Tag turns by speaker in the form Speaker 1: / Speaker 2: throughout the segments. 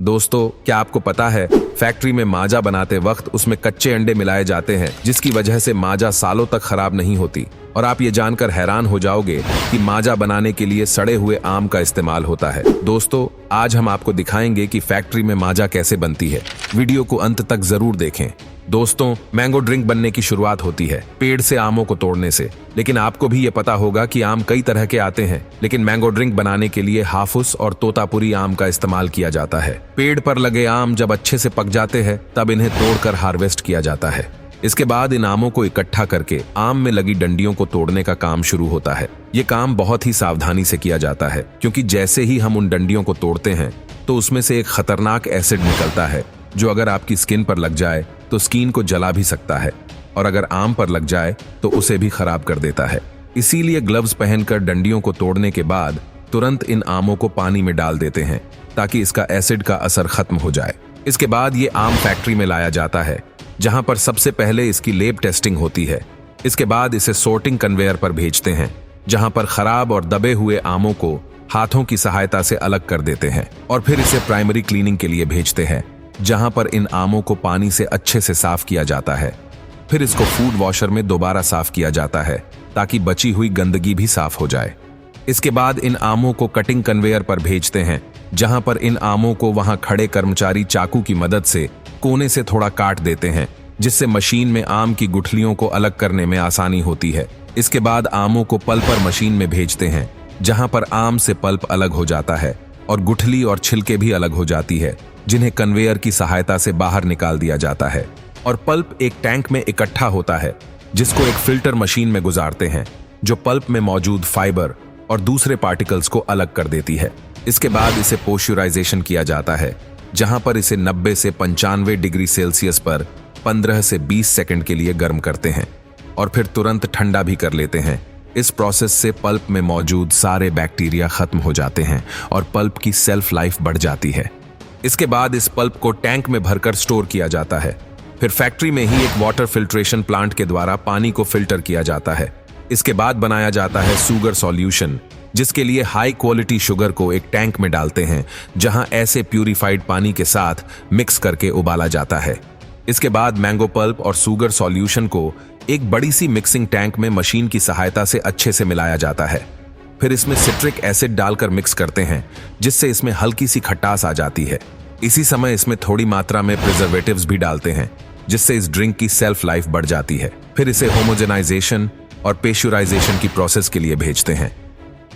Speaker 1: दोस्तों, क्या आपको पता है फैक्ट्री में माजा बनाते वक्त उसमें कच्चे अंडे मिलाए जाते हैं जिसकी वजह से माजा सालों तक खराब नहीं होती। और आप ये जानकर हैरान हो जाओगे कि माजा बनाने के लिए सड़े हुए आम का इस्तेमाल होता है। दोस्तों, आज हम आपको दिखाएंगे कि फैक्ट्री में माजा कैसे बनती है। वीडियो को अंत तक जरूर देखें। दोस्तों, मैंगो ड्रिंक बनने की शुरुआत होती है पेड़ से आमों को तोड़ने से। लेकिन आपको भी ये पता होगा कि आम कई तरह के आते हैं, लेकिन मैंगो ड्रिंक बनाने के लिए हाफुस और तोतापुरी आम का इस्तेमाल किया जाता है। पेड़ पर लगे आम जब अच्छे से पक जाते हैं तब इन्हें तोड़कर हार्वेस्ट किया जाता है। इसके बाद इन आमों को इकट्ठा करके आम में लगी डंडियों को तोड़ने का काम शुरू होता है। ये काम बहुत ही सावधानी से किया जाता है, क्योंकि जैसे ही हम उन डंडियों को तोड़ते हैं तो उसमें से एक खतरनाक एसिड निकलता है जो अगर आपकी स्किन पर लग जाए तो स्किन को जला भी सकता है, और अगर आम पर लग जाए तो उसे भी खराब कर देता है। इसीलिए ग्लव्स पहनकर डंडियों को तोड़ने के बाद तुरंत इन आमों को पानी में डाल देते हैं ताकि इसका एसिड का असर खत्म हो जाए। इसके बाद ये आम फैक्ट्री में लाया जाता है, जहां पर सबसे पहले इसकी लैब टेस्टिंग होती है। इसके बाद इसे सॉर्टिंग कन्वेयर पर भेजते हैं, जहां पर खराब और दबे हुए आमों को हाथों की सहायता से अलग कर देते हैं, और फिर इसे प्राइमरी क्लीनिंग के लिए भेजते हैं, जहां पर इन आमों को पानी से अच्छे से साफ किया जाता है। फिर इसको फूड वॉशर में दोबारा साफ किया जाता है ताकि बची हुई गंदगी भी साफ हो जाए। इसके बाद इन आमों को कटिंग कन्वेयर पर भेजते हैं, जहां पर इन आमों को वहां खड़े कर्मचारी चाकू की मदद से कोने से थोड़ा काट देते हैं, जिससे मशीन में आम की गुठलियों को अलग करने में आसानी होती है। इसके बाद आमों को पल्पर मशीन में भेजते हैं, जहां पर आम से पल्प अलग हो जाता है और गुठली और छिलके भी अलग हो जाती है, जिन्हें कन्वेयर की सहायता से बाहर निकाल दिया जाता है। और पल्प एक टैंक में इकट्ठा होता है, जिसको एक फिल्टर मशीन में गुजारते हैं, जो पल्प में मौजूद फाइबर और दूसरे पार्टिकल्स को अलग कर देती है। इसके बाद इसे पोस्चराइजेशन किया जाता है, जहां पर इसे 90 से 95 डिग्री सेल्सियस पर 15 से 20 सेकंड के लिए गर्म करते हैं और फिर तुरंत ठंडा भी कर लेते हैं। इस प्रोसेस से पल्प में मौजूद सारे बैक्टीरिया खत्म हो जाते हैं और पल्प की सेल्फ लाइफ बढ़ जाती है। इसके बाद इस पल्प को टैंक में भरकर स्टोर किया जाता है। फिर फैक्ट्री में ही एक वाटर फिल्ट्रेशन प्लांट के द्वारा पानी को फिल्टर किया जाता है। इसके बाद बनाया जाता है शुगर सॉल्यूशन, जिसके लिए हाई क्वालिटी शुगर को एक टैंक में डालते हैं, जहां ऐसे प्यूरिफाइड पानी के साथ मिक्स करके उबाला जाता है। इसके बाद मैंगो पल्प और शुगर सॉल्यूशन को एक बड़ी सी मिक्सिंग टैंक में मशीन की सहायता से अच्छे से मिलाया जाता है। फिर इसमें सिट्रिक एसिड डालकर मिक्स करते हैं, जिससे इसमें हल्की सी खटास आ जाती है। इसी समय इसमें थोड़ी मात्रा में प्रिजर्वेटिव्स भी डालते हैं, जिससे इस ड्रिंक की सेल्फ लाइफ बढ़ जाती है। फिर इसे होमोजेनाइजेशन और पेस्चराइजेशन की प्रोसेस के लिए भेजते हैं।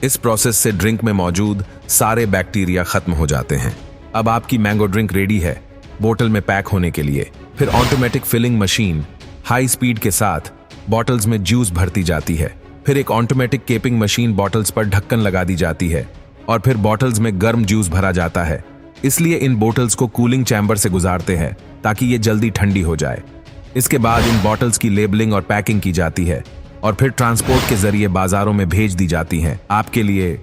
Speaker 1: इस प्रोसेस से ड्रिंक में मौजूद सारे बैक्टीरिया खत्म हो जाते हैं। अब आपकी मैंगो ड्रिंक रेडी है बोतल में पैक होने के लिए। फिर automatic filling machine high speed के साथ बॉटल्स में जूस भरती जाती है। फिर एक ऑटोमेटिक केपिंग मशीन बॉटल्स पर ढक्कन लगा दी जाती है और फिर बॉटल्स में गर्म जूस भरा जाता है। इसलिए इन बॉटल्स को कूलिंग चैम्बर से गुजारते हैं ताकि ये जल्दी ठंडी हो जाए। इसके बाद इन बॉटल्स की लेबलिंग और पैकिंग की जाती है और फिर ट्रांसपोर्ट के जरिए बाजारों में भेज दी जाती हैं। आपके लिए